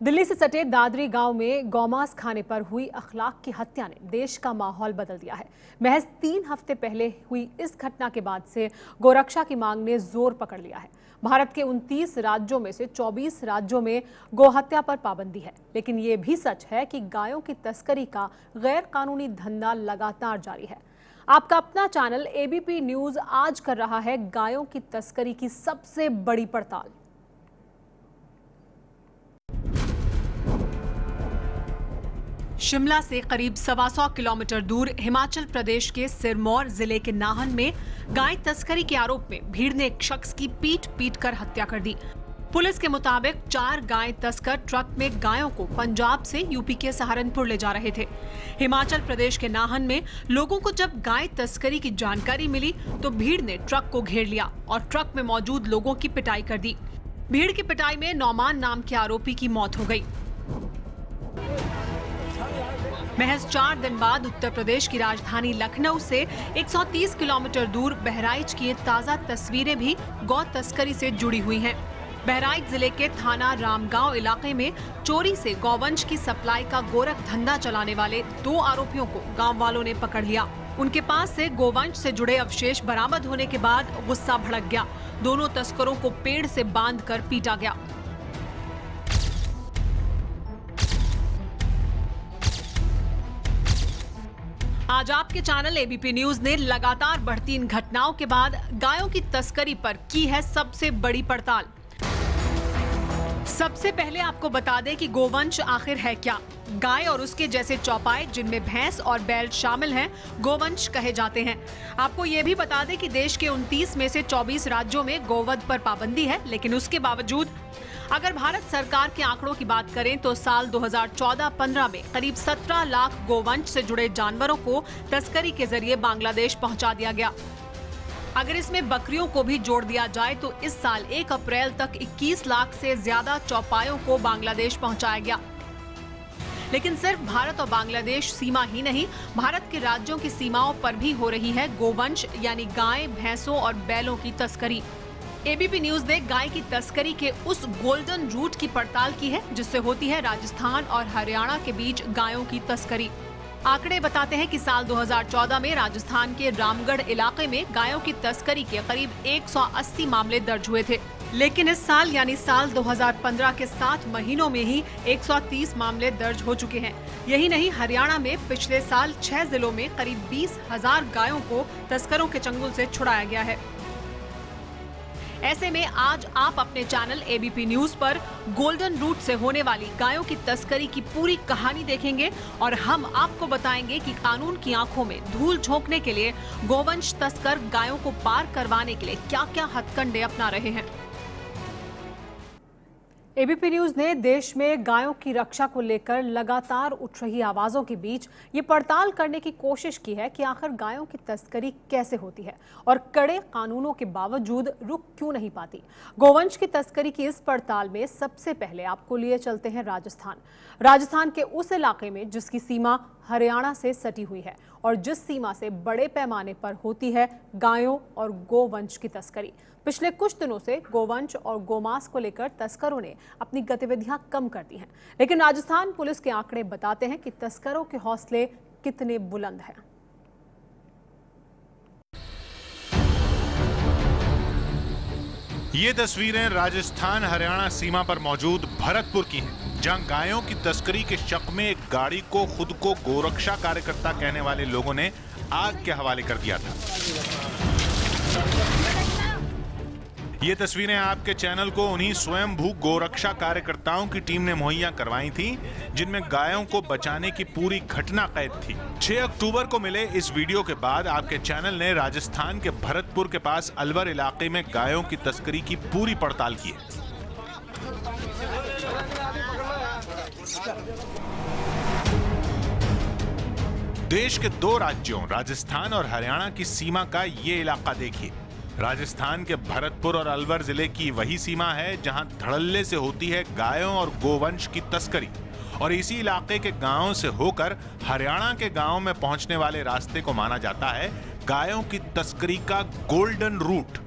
दिल्ली से सटे दादरी गांव में गौमांस खाने पर हुई अखलाक की हत्या ने देश का माहौल बदल दिया है। महज 3 हफ्ते पहले हुई इस घटना के बाद से गोरक्षा की मांग ने जोर पकड़ लिया है। भारत के 29 राज्यों में से 24 राज्यों में गोहत्या पर पाबंदी है, लेकिन ये भी सच है कि गायों की तस्करी का गैर कानूनी धंधा लगातार जारी है। आपका अपना चैनल एबीपी न्यूज आज कर रहा है गायों की तस्करी की सबसे बड़ी पड़ताल। शिमला से करीब 125 किलोमीटर दूर हिमाचल प्रदेश के सिरमौर जिले के नाहन में गाय तस्करी के आरोप में भीड़ ने एक शख्स की पीट कर हत्या कर दी। पुलिस के मुताबिक 4 गाय तस्कर ट्रक में गायों को पंजाब से यूपी के सहारनपुर ले जा रहे थे। हिमाचल प्रदेश के नाहन में लोगों को जब गाय तस्करी की जानकारी मिली तो भीड़ ने ट्रक को घेर लिया और ट्रक में मौजूद लोगों की पिटाई कर दी। भीड़ की पिटाई में नौमान नाम के आरोपी की मौत हो गई। महज 4 दिन बाद उत्तर प्रदेश की राजधानी लखनऊ से 130 किलोमीटर दूर बहराइच की ताजा तस्वीरें भी गौ तस्करी से जुड़ी हुई हैं। बहराइच जिले के थाना रामगांव इलाके में चोरी से गौवंश की सप्लाई का गोरख धंधा चलाने वाले 2 आरोपियों को गांव वालों ने पकड़ लिया। उनके पास से गोवंश से जुड़े अवशेष बरामद होने के बाद गुस्सा भड़क गया। दोनों तस्करों को पेड़ से बांधकर पीटा गया। आज आपके चैनल एबीपी न्यूज ने लगातार बढ़ती इन घटनाओं के बाद गायों की तस्करी पर की है सबसे बड़ी पड़ताल। सबसे पहले आपको बता दें कि गोवंश आखिर है क्या। गाय और उसके जैसे चौपाए जिनमें भैंस और बैल शामिल हैं, गोवंश कहे जाते हैं। आपको ये भी बता दें कि देश के 29 में से 24 राज्यों में गोवध पर पाबंदी है, लेकिन उसके बावजूद अगर भारत सरकार के आंकड़ों की बात करें तो साल 2014-15 में करीब 17 लाख गोवंश से जुड़े जानवरों को तस्करी के जरिए बांग्लादेश पहुंचा दिया गया। अगर इसमें बकरियों को भी जोड़ दिया जाए तो इस साल 1 अप्रैल तक 21 लाख से ज्यादा चौपायों को बांग्लादेश पहुंचाया गया। लेकिन सिर्फ भारत और बांग्लादेश सीमा ही नहीं, भारत के राज्यों की सीमाओं पर भी हो रही है गोवंश यानी गाय, भैंसों और बैलों की तस्करी। एबीपी न्यूज ने गाय की तस्करी के उस गोल्डन रूट की पड़ताल की है जिससे होती है राजस्थान और हरियाणा के बीच गायों की तस्करी। आंकड़े बताते हैं कि साल 2014 में राजस्थान के रामगढ़ इलाके में गायों की तस्करी के करीब 180 मामले दर्ज हुए थे, लेकिन इस साल यानी साल 2015 के 7 महीनों में ही 130 मामले दर्ज हो चुके हैं। यही नहीं, हरियाणा में पिछले साल 6 जिलों में करीब 20,000 गायों को तस्करों के चंगुल से छुड़ाया गया है। ऐसे में आज आप अपने चैनल एबीपी न्यूज पर गोल्डन रूट से होने वाली गायों की तस्करी की पूरी कहानी देखेंगे और हम आपको बताएंगे कि कानून की आंखों में धूल झोंकने के लिए गोवंश तस्कर गायों को पार करवाने के लिए क्या-क्या हथकंडे अपना रहे हैं। एबीपी न्यूज ने देश में गायों की रक्षा को लेकर लगातार उठ रही आवाजों के बीच ये पड़ताल करने की कोशिश की है कि आखिर गायों की तस्करी कैसे होती है और कड़े कानूनों के बावजूद रुक क्यों नहीं पाती। गोवंश की तस्करी की इस पड़ताल में सबसे पहले आपको लिए चलते हैं राजस्थान के उस इलाके में जिसकी सीमा हरियाणा से सटी हुई है और जिस सीमा से बड़े पैमाने पर होती है गायों और गोवंश की तस्करी। पिछले कुछ दिनों से गोवंश और गोमांस को लेकर तस्करों ने अपनी गतिविधियां कम कर दी हैं, लेकिन राजस्थान पुलिस के आंकड़े बताते हैं कि तस्करों के हौसले कितने बुलंद हैं। ये तस्वीरें राजस्थान हरियाणा सीमा पर मौजूद भरतपुर की हैं, जहां गायों की तस्करी के शक में एक गाड़ी को खुद को गोरक्षा कार्यकर्ता कहने वाले लोगों ने आग के हवाले कर दिया था। ये तस्वीरें आपके चैनल को उन्हीं स्वयंभू गोरक्षा कार्यकर्ताओं की टीम ने मुहैया करवाई थी, जिनमें गायों को बचाने की पूरी घटना कैद थी। 6 अक्टूबर को मिले इस वीडियो के बाद आपके चैनल ने राजस्थान के भरतपुर के पास अलवर इलाके में गायों की तस्करी की पूरी पड़ताल की है। देश के 2 राज्यों राजस्थान और हरियाणा की सीमा का ये इलाका देखिए। राजस्थान के भरतपुर और अलवर जिले की वही सीमा है जहां धड़ल्ले से होती है गायों और गोवंश की तस्करी, और इसी इलाके के गांवों से होकर हरियाणा के गांव में पहुंचने वाले रास्ते को माना जाता है गायों की तस्करी का गोल्डन रूट।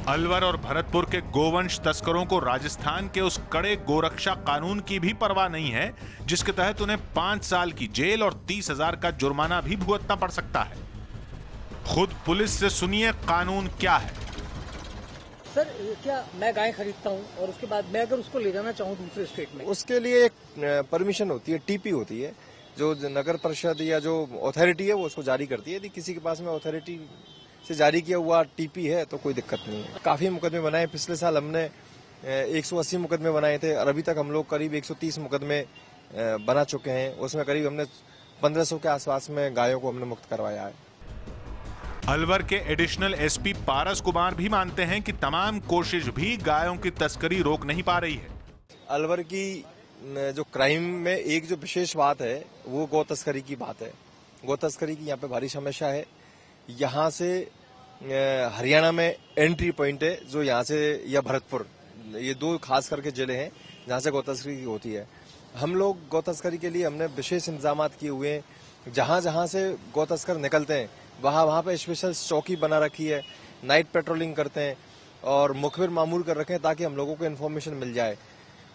अलवर और भरतपुर के गोवंश तस्करों को राजस्थान के उस कड़े गोरक्षा कानून की भी परवाह नहीं है जिसके तहत उन्हें 5 साल की जेल और 30,000 का जुर्माना भी भुगतना पड़ सकता है। खुद पुलिस से सुनिए कानून क्या है। सर, क्या मैं गाय खरीदता हूँ और उसके बाद मैं अगर उसको ले जाना चाहूँ दूसरे स्टेट में, उसके लिए एक परमिशन होती है, टीपी होती है, जो नगर परिषद या जो अथॉरिटी है वो उसको जारी करती है। यदि किसी के पास में अथॉरिटी से जारी किया हुआ टीपी है तो कोई दिक्कत नहीं है। काफी मुकदमे बनाए, पिछले साल हमने 180 मुकदमे बनाए थे और अभी तक हम लोग करीब 130 मुकदमे बना चुके हैं। उसमें करीब हमने 1500 के आसपास में गायों को हमने मुक्त करवाया है। अलवर के एडिशनल एसपी पारस कुमार भी मानते हैं कि तमाम कोशिश भी गायों की तस्करी रोक नहीं पा रही है। अलवर की जो क्राइम में एक जो विशेष बात है वो गौ तस्करी की बात है। गौ तस्करी की यहाँ पे भारी समस्या है। यहाँ से हरियाणा में एंट्री पॉइंट है जो यहाँ से, या भरतपुर, ये 2 खास करके जिले हैं जहाँ से गौ तस्करी होती है। हम लोग गौ तस्करी के लिए हमने विशेष इंतजाम किए हुए हैं। जहाँ जहाँ से गौ तस्कर निकलते हैं वहाँ पे स्पेशल चौकी बना रखी है, नाइट पेट्रोलिंग करते हैं और मुखबिर मामूल कर रखे हैं ताकि हम लोगों को इन्फॉर्मेशन मिल जाए।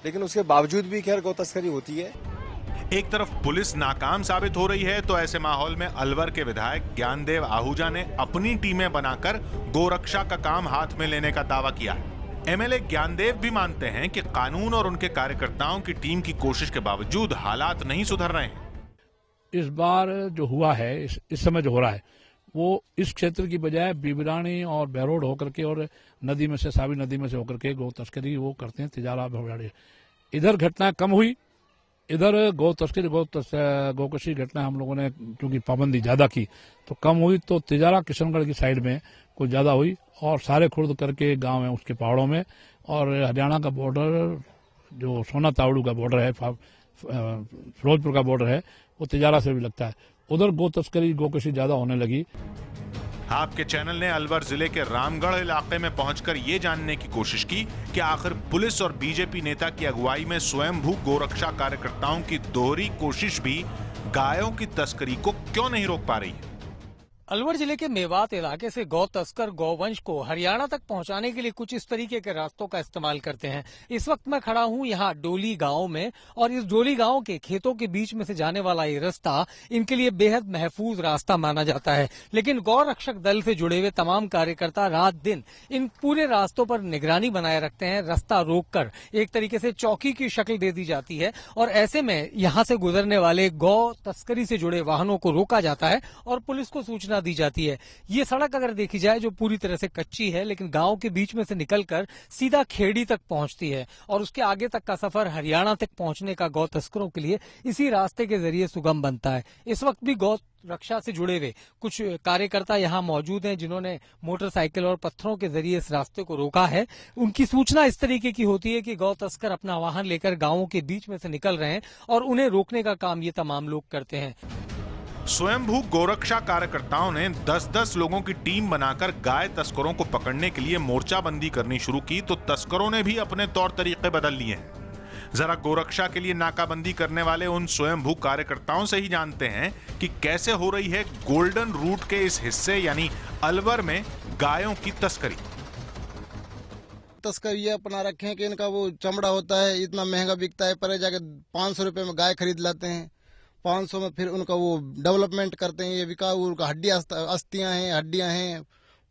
लेकिन उसके बावजूद भी खैर गौ तस्करी होती है। एक तरफ पुलिस नाकाम साबित हो रही है तो ऐसे माहौल में अलवर के विधायक ज्ञानदेव आहूजा ने अपनी टीमें बनाकर गोरक्षा का काम हाथ में लेने का दावा किया है। एमएलए ज्ञानदेव भी मानते हैं कि कानून और उनके कार्यकर्ताओं की टीम की कोशिश के बावजूद हालात नहीं सुधर रहे हैं। इस बार जो हुआ है, इस समय जो हो रहा है वो इस क्षेत्र की बजाय बिबरानी और बहरोड होकर के और नदी में से, सावी नदी में से होकर के गौ तस्करी वो करते हैं, तिजारा भवड़े। इधर घटना कम हुई, इधर गौ तस्करी गौकशी घटना हम लोगों ने क्योंकि पाबंदी ज्यादा की तो कम हुई, तो तिजारा किशनगढ़ की साइड में कुछ ज्यादा हुई और सारे खुर्द करके गांव है उसके पहाड़ों में। और हरियाणा का बॉर्डर जो सोना तावड़ू का बॉर्डर है, फिरोजपुर का बॉर्डर है, वो तिजारा से भी लगता है। उधर गौ तस्करी गौकशी ज्यादा होने लगी। आपके चैनल ने अलवर जिले के रामगढ़ इलाके में पहुंचकर ये जानने की कोशिश की कि आखिर पुलिस और बीजेपी नेता की अगुवाई में स्वयंभू गोरक्षा कार्यकर्ताओं की दोहरी कोशिश भी गायों की तस्करी को क्यों नहीं रोक पा रही है। अलवर जिले के मेवात इलाके से गौ तस्कर गौवंश को हरियाणा तक पहुंचाने के लिए कुछ इस तरीके के रास्तों का इस्तेमाल करते हैं। इस वक्त मैं खड़ा हूं यहाँ डोली गांव में और इस डोली गांव के खेतों के बीच में से जाने वाला ये रास्ता इनके लिए बेहद महफूज रास्ता माना जाता है। लेकिन गौ रक्षक दल से जुड़े हुए तमाम कार्यकर्ता रात दिन इन पूरे रास्तों पर निगरानी बनाए रखते हैं। रास्ता रोककर एक तरीके से चौकी की शक्ल दे दी जाती है और ऐसे में यहाँ से गुजरने वाले गौ तस्करी से जुड़े वाहनों को रोका जाता है और पुलिस को सूचना दी जाती है। ये सड़क अगर देखी जाए जो पूरी तरह से कच्ची है लेकिन गांव के बीच में से निकलकर सीधा खेड़ी तक पहुंचती है और उसके आगे तक का सफर हरियाणा तक पहुंचने का गौ तस्करों के लिए इसी रास्ते के जरिए सुगम बनता है। इस वक्त भी गौ रक्षा से जुड़े हुए कुछ कार्यकर्ता यहाँ मौजूद हैं जिन्होंने मोटरसाइकिल और पत्थरों के जरिए इस रास्ते को रोका है। उनकी सूचना इस तरीके की होती है कि गौ तस्कर अपना वाहन लेकर गांवों के बीच में से निकल रहे हैं और उन्हें रोकने का काम ये तमाम लोग करते हैं। स्वयंभू गोरक्षा कार्यकर्ताओं ने 10-10 लोगों की टीम बनाकर गाय तस्करों को पकड़ने के लिए मोर्चाबंदी करनी शुरू की तो तस्करों ने भी अपने तौर तरीके बदल लिए हैं। जरा गोरक्षा के लिए नाकाबंदी करने वाले उन स्वयंभू कार्यकर्ताओं से ही जानते हैं कि कैसे हो रही है गोल्डन रूट के इस हिस्से यानी अलवर में गायों की तस्करी। तस्कर ये अपना रखे हैं कि इनका वो चमड़ा होता है इतना महंगा बिकता है, परे जाके 500 रुपए में गाय खरीद लाते हैं। 500 में फिर उनका वो डेवलपमेंट करते हैं। ये बिकाऊ उनका हड्डियां अस्थियां हैं, हड्डियां हैं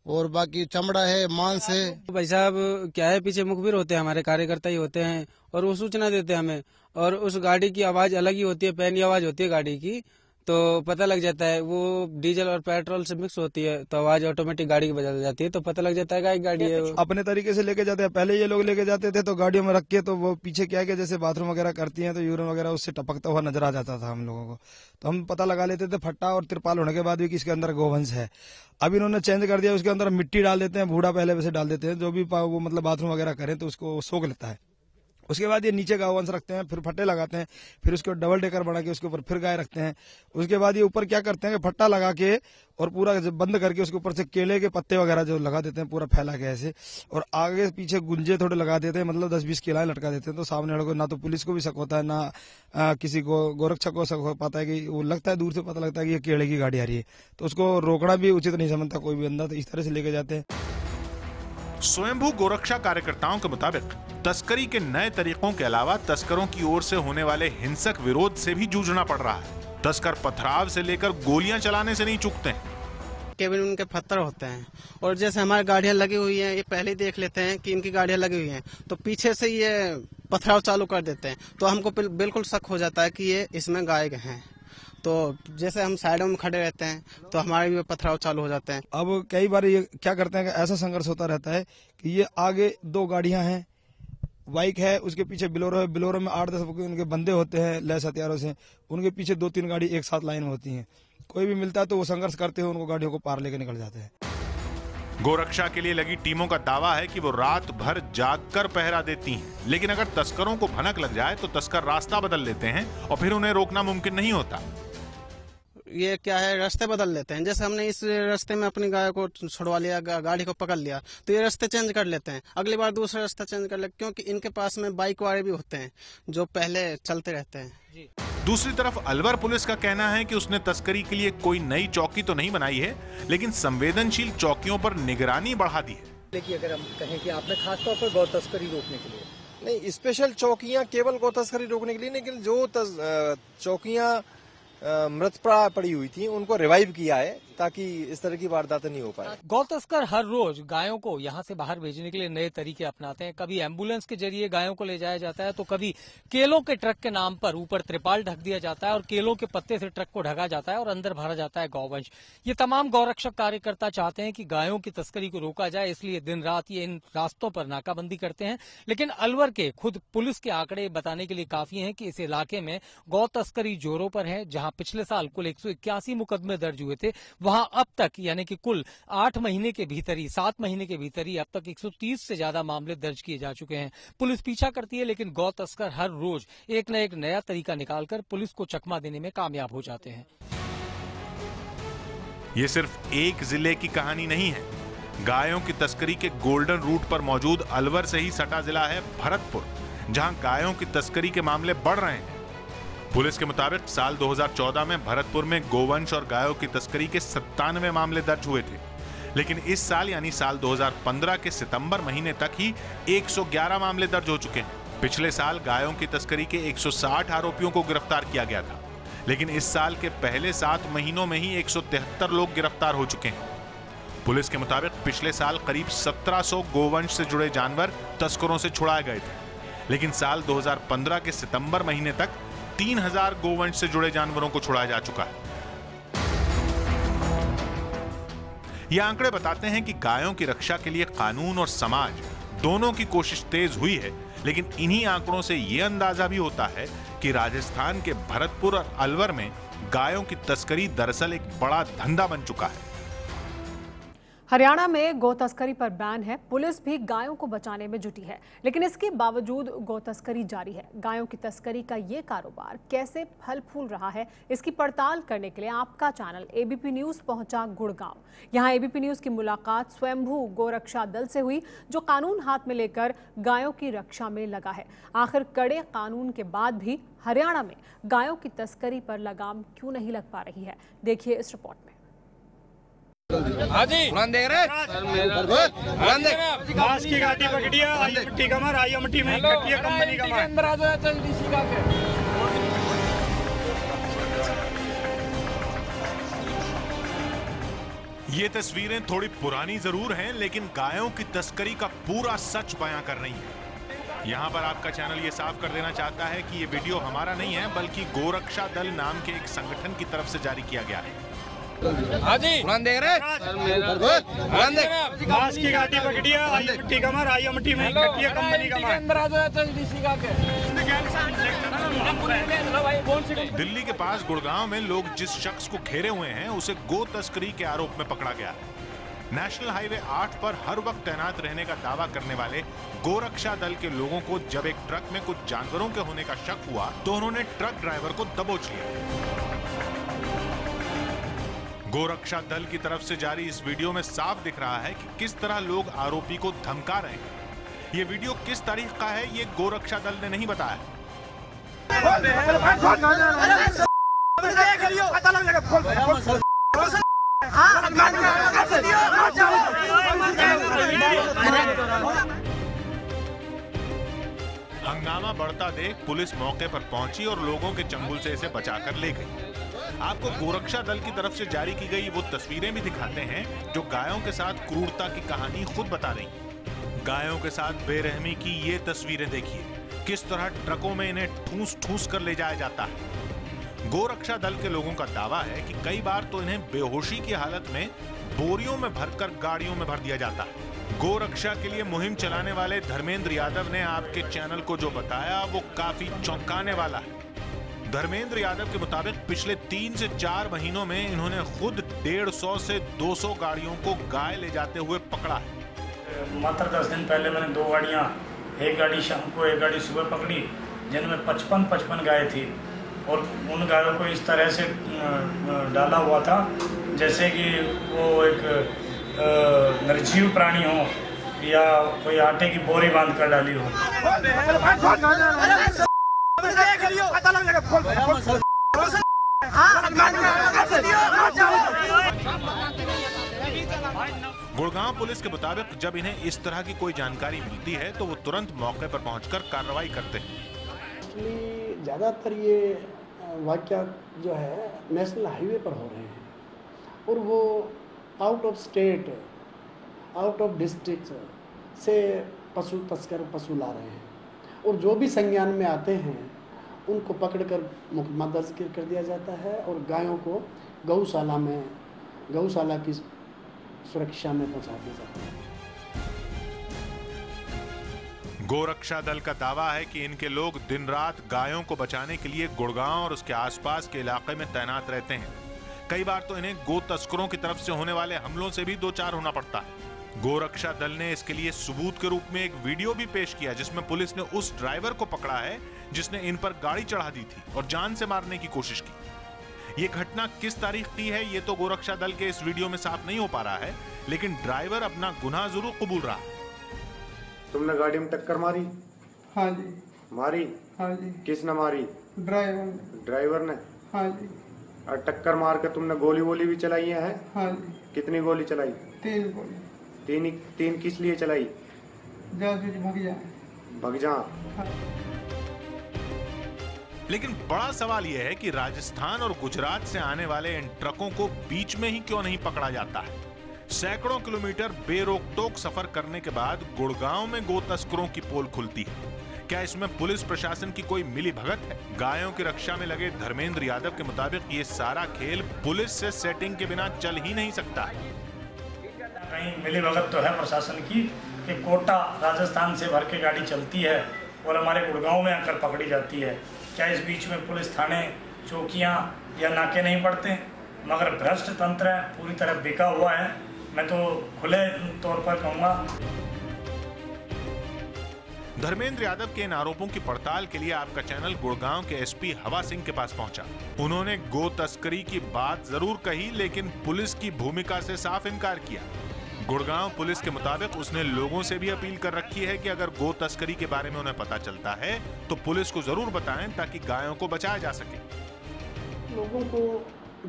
और बाकी चमड़ा है, मांस है। भाई साहब क्या है, पीछे मुखबिर होते हैं, हमारे कार्यकर्ता ही होते हैं और वो सूचना देते हैं हमें। और उस गाड़ी की आवाज अलग ही होती है, पैनी आवाज होती है गाड़ी की, तो पता लग जाता है। वो डीजल और पेट्रोल से मिक्स होती है तो आवाज ऑटोमेटिक गाड़ी की बजा जाती है, तो पता लग जाता है गाड़ी है। अपने तरीके से लेके जाते हैं। पहले ये लोग लेके जाते थे तो गाड़ियों में रख के, तो वो पीछे क्या है कि जैसे बाथरूम वगैरह करती हैं तो यूरिन वगैरह उससे टपकता हुआ नजर आ जाता था हम लोगों को, तो हम पता लगा लेते थे फट्टा और तिरपाल होने के बाद भी कि इसके अंदर गोवंश है। अब इन्होंने चेंज कर दिया, उसके अंदर मिट्टी डाल देते हैं, बूढ़ा पहले वैसे डाल देते हैं, जो भी वो मतलब बाथरूम वगैरह करें तो उसको सोख लेता है। उसके बाद ये नीचे गौवंश रखते हैं, फिर फट्टे लगाते हैं, फिर उसको डबल डेकर बना के उसके ऊपर फिर गाय रखते हैं। उसके बाद ये ऊपर क्या करते हैं कि फट्टा लगा के और पूरा बंद करके उसके ऊपर से केले के पत्ते वगैरह जो लगा देते हैं पूरा फैला के ऐसे, और आगे पीछे गुंजे थोड़े लगा देते हैं, मतलब 10-20 केला लटका देते हैं। तो सामने वाले को ना तो पुलिस को भी शक होता है, ना किसी को गोरक्षक को शक हो पाता है कि वो लगता है दूर से पता लगता है कि ये केले की गाड़ी आ रही है, तो उसको रोकना भी उचित नहीं समझता कोई भी बंदा, तो इस तरह से लेके जाते हैं। स्वयंभू गोरक्षा कार्यकर्ताओं के मुताबिक तस्करी के नए तरीकों के अलावा तस्करों की ओर से होने वाले हिंसक विरोध से भी जूझना पड़ रहा है। तस्कर पथराव से लेकर गोलियां चलाने से नहीं चूकते हैं। केवल उनके पत्थर होते हैं और जैसे हमारी गाड़ियां लगी हुई हैं, ये पहले ही देख लेते हैं कि इनकी गाड़ियां लगी हुई हैं, तो पीछे से ये पथराव चालू कर देते हैं, तो हमको बिल्कुल शक हो जाता है कि ये इसमें गायक हैं। तो जैसे हम साइडों में खड़े रहते हैं तो हमारे भी पथराव चालू हो जाते हैं। अब कई बार ये क्या करते हैं कि ऐसा संघर्ष होता रहता है कि ये आगे 2 गाड़ियां हैं, बाइक है, उसके पीछे बिलोरो है, बिलोरो में 8-10 उनके बंदे होते हैं लैस हथियारों से, उनके पीछे 2-3 गाड़ी एक साथ लाइन में होती हैं। कोई भी मिलता है तो वो संघर्ष करते हुए उनको गाड़ियों को पार लेके निकल जाते हैं। गोरक्षा के लिए लगी टीमों का दावा है कि वो रात भर जागकर पहरा देती हैं, लेकिन अगर तस्करों को भनक लग जाए तो तस्कर रास्ता बदल लेते हैं और फिर उन्हें रोकना मुमकिन नहीं होता। ये क्या है, रास्ते बदल लेते हैं। जैसे हमने इस रास्ते में अपनी गाय को छुड़वा लिया, गाड़ी को पकड़ लिया, तो ये रास्ते चेंज कर लेते हैं, अगली बार दूसरा रास्ता चेंज कर लेते, क्योंकि इनके पास में बाइक वाले भी होते हैं जो पहले चलते रहते हैं। दूसरी तरफ अलवर पुलिस का कहना है कि उसने तस्करी के लिए कोई नई चौकी तो नहीं बनाई है, लेकिन संवेदनशील चौकियों पर निगरानी बढ़ा दी है। देखिए, अगर हम कहें कि आपने खासतौर पर गौ तस्करी रोकने के लिए नहीं, स्पेशल चौकियां केवल गौ तस्करी रोकने के लिए, लेकिन जो चौकियां मृतप्राय पड़ी हुई थी उनको रिवाइव किया है ताकि इस तरह की वारदातें नहीं हो पाए। गौ तस्कर हर रोज गायों को यहाँ से बाहर भेजने के लिए नए तरीके अपनाते हैं। कभी एम्बुलेंस के जरिए गायों को ले जाया जाता है, तो कभी केलों के ट्रक के नाम पर ऊपर त्रिपाल ढक दिया जाता है और केलों के पत्ते से ट्रक को ढका जाता है और अंदर भरा जाता है गौवंश। ये तमाम गौरक्षक कार्यकर्ता चाहते हैं कि गायों की तस्करी को रोका जाए, इसलिए दिन रात ये इन रास्तों पर नाकाबंदी करते हैं। लेकिन अलवर के खुद पुलिस के आंकड़े बताने के लिए काफी हैं कि इस इलाके में गौ तस्करी जोरों पर है। जहां पिछले साल कुल 181 मुकदमे दर्ज हुए थे, वहां अब तक यानी कि कुल 8 महीने के भीतर ही 7 महीने के भीतर ही अब तक 130 से ज्यादा मामले दर्ज किए जा चुके हैं। पुलिस पीछा करती है, लेकिन गौ तस्कर हर रोज एक न एक नया तरीका निकालकर पुलिस को चकमा देने में कामयाब हो जाते हैं। ये सिर्फ एक जिले की कहानी नहीं है। गायों की तस्करी के गोल्डन रूट पर मौजूद अलवर से ही सटा जिला है भरतपुर, जहां गायों की तस्करी के मामले बढ़ रहे हैं। पुलिस के मुताबिक साल 2014 में भरतपुर में गोवंश और गायों की तस्करी के 97 मामले दर्ज हुए थे, लेकिन इस साल यानी साल 2015 के सितंबर महीने तक ही 111 मामले दर्ज हो चुके हैं। पिछले साल गायों की तस्करी के 160 आरोपियों को गिरफ्तार किया गया था, लेकिन इस साल के पहले 7 महीनों में ही 173 लोग गिरफ्तार हो चुके हैं। पुलिस के मुताबिक पिछले साल करीब 1700 गोवंश से जुड़े जानवर तस्करों से छुड़ाए गए थे, लेकिन साल 2015 के सितंबर महीने तक 3000 गोवंश से जुड़े जानवरों को छुड़ाया जा चुका है। ये आंकड़े बताते हैं कि गायों की रक्षा के लिए कानून और समाज दोनों की कोशिश तेज हुई है, लेकिन इन्हीं आंकड़ों से यह अंदाजा भी होता है कि राजस्थान के भरतपुर और अलवर में गायों की तस्करी दरअसल एक बड़ा धंधा बन चुका है। हरियाणा में गौ तस्करी पर बैन है, पुलिस भी गायों को बचाने में जुटी है, लेकिन इसके बावजूद गौ तस्करी जारी है। गायों की तस्करी का ये कारोबार कैसे फल फूल रहा है, इसकी पड़ताल करने के लिए आपका चैनल एबीपी न्यूज पहुंचा गुड़गांव। यहां एबीपी न्यूज की मुलाकात स्वयंभू गोरक्षा दल से हुई, जो कानून हाथ में लेकर गायों की रक्षा में लगा है। आखिर कड़े कानून के बाद भी हरियाणा में गायों की तस्करी पर लगाम क्यों नहीं लग पा रही है, देखिए इस रिपोर्ट में। घास की गाड़ी पकड़ी है, आई मिट्टी का मार, आई मिट्टी में कंपनी का मार। ये तस्वीरें थोड़ी पुरानी जरूर हैं, लेकिन गायों की तस्करी का पूरा सच बयां कर रही हैं। यहाँ पर आपका चैनल ये साफ कर देना चाहता है कि ये वीडियो हमारा नहीं है, बल्कि गोरक्षा दल नाम के एक संगठन की तरफ से जारी किया गया है। घास की गाड़ी पकड़ी है, आई मिट्टी का मार, आई मिट्टी में कंपनी का मार। दिल्ली के पास गुड़गांव में लोग जिस शख्स को घेरे हुए हैं, उसे गो तस्करी के आरोप में पकड़ा गया। नेशनल हाईवे 8 पर हर वक्त तैनात रहने का दावा करने वाले गोरक्षा दल के लोगों को जब एक ट्रक में कुछ जानवरों के होने का शक हुआ, तो उन्होंने ट्रक ड्राइवर को दबोच लिया। गोरक्षा दल की तरफ से जारी इस वीडियो में साफ दिख रहा है कि किस तरह लोग आरोपी को धमका रहे हैं। ये वीडियो किस तारीख का है, ये गोरक्षा दल ने नहीं बताया। हंगामा बढ़ता देख पुलिस मौके पर पहुंची और लोगों के चंगुल से इसे बचाकर ले गई। आपको गोरक्षा दल की तरफ से जारी की गई वो तस्वीरें भी दिखाते हैं जो गायों के साथ क्रूरता की कहानी खुद बता रही। गायों के साथ बेरहमी की ये तस्वीरें देखिए, किस तरह ट्रकों में इन्हें ठूस ठूस कर ले जाया जाता है। गोरक्षा दल के लोगों का दावा है कि कई बार तो इन्हें बेहोशी की हालत में बोरियों में भरकर गाड़ियों में भर दिया जाता है। गोरक्षा के लिए मुहिम चलाने वाले धर्मेंद्र यादव ने आपके चैनल को जो बताया वो काफी चौंकाने वाला है। धर्मेंद्र यादव के मुताबिक पिछले 3 से 4 महीनों में इन्होंने खुद 150 से 200 गाड़ियों को गाय ले जाते हुए पकड़ा है। मात्र 10 दिन पहले मैंने 2 गाड़ियाँ, एक गाड़ी शाम को एक गाड़ी सुबह पकड़ी, जिनमें 55 गाय थी और उन गायों को इस तरह से डाला हुआ था जैसे कि वो एक निर्जीव प्राणी हो या कोई आटे की बोरी बांध कर डाली हो। गुड़गांव पुलिस के मुताबिक जब इन्हें इस तरह की कोई जानकारी मिलती है तो वो तुरंत मौके पर पहुंचकर कार्रवाई करते हैं। ज़्यादातर ये वाक़यात जो है नेशनल हाईवे पर हो रहे हैं और वो out of state, out of district से पशु तस्कर पशु ला रहे हैं और जो भी संज्ञान में आते हैं उनको पकड़कर मुकदमा दर्ज कर दिया जाता है और गायों को गौशाला की सुरक्षा में पहुंचा दिया जाता है। गोरक्षा दल का दावा है कि इनके लोग दिन रात गायों को बचाने के लिए गुड़गांव और उसके आसपास के इलाके में तैनात रहते हैं। कई बार तो इन्हें गो तस्करों की तरफ से होने वाले हमलों से भी 2-4 होना पड़ता है। गोरक्षा दल ने इसके लिए सबूत के रूप में एक वीडियो भी पेश किया जिसमें पुलिस ने उस ड्राइवर को पकड़ा है जिसने इन पर गाड़ी चढ़ा दी थी और जान से मारने की कोशिश की। ये घटना किस तारीख की है ये तो गोरक्षा दल के इस वीडियो में साफ नहीं हो पा रहा है, लेकिन ड्राइवर अपना गुनाह जरूर कबूल रहा है। तुमने गाड़ी में टक्कर मारी? हाँ जी। मारी? हाँ जी। किसने मारी? ड्राइवर ने? हाँ जी। और टक्कर मार के तुमने गोली भी चलाई है? हाँ जी। कितनी गोली चलाई? 3 गोली। तीन किस लिए चलाई? भग जा। हाँ। लेकिन बड़ा सवाल यह है कि राजस्थान और गुजरात से आने वाले इन ट्रकों को बीच में ही क्यों नहीं पकड़ा जाता है। सैकड़ों किलोमीटर बेरोक-टोक सफर करने के बाद गुड़गांव में गो तस्करों की पोल खुलती है। क्या इसमें पुलिस प्रशासन की कोई मिली भगत है? गायों की रक्षा में लगे धर्मेंद्र यादव के मुताबिक ये सारा खेल पुलिस से सेटिंग के बिना चल ही नहीं सकता। कहीं मिली भगत तो है प्रशासन की कि कोटा राजस्थान से भर के गाड़ी चलती है और हमारे गुड़गांव में आकर पकड़ी जाती है। क्या इस बीच में पुलिस थाने, चौकियां या नाके नहीं पड़ते? मगर भ्रष्ट तंत्र है, पूरी तरह बिका हुआ है। मैं तो खुले तौर पर कहूँगा। धर्मेंद्र यादव के इन आरोपों की पड़ताल के लिए आपका चैनल गुड़गांव के एसपी हवा सिंह के पास पहुंचा। उन्होंने गो तस्करी की बात जरूर कही, लेकिन पुलिस की भूमिका से साफ इनकार किया। गुड़गांव पुलिस के मुताबिक उसने लोगों से भी अपील कर रखी है कि अगर गो तस्करी के बारे में उन्हें पता चलता है तो पुलिस को जरूर बताएं ताकि गायों को बचाया जा सके। लोगों को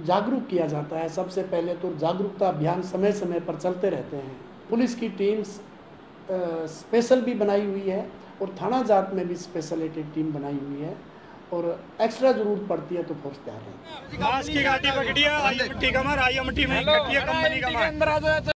जागरूक किया जाता है। सबसे पहले तो जागरूकता अभियान समय समय पर चलते रहते हैं। पुलिस की टीम्स स्पेशल भी बनाई हुई है और थाना जात में भी स्पेशलिटेड टीम बनाई हुई है और एक्स्ट्रा जरूरत पड़ती है तो फोर्स तैयार है। की गाड़ी पकड़ी है, आई एमटी का मार, आई एमटी में कंपनी का मार।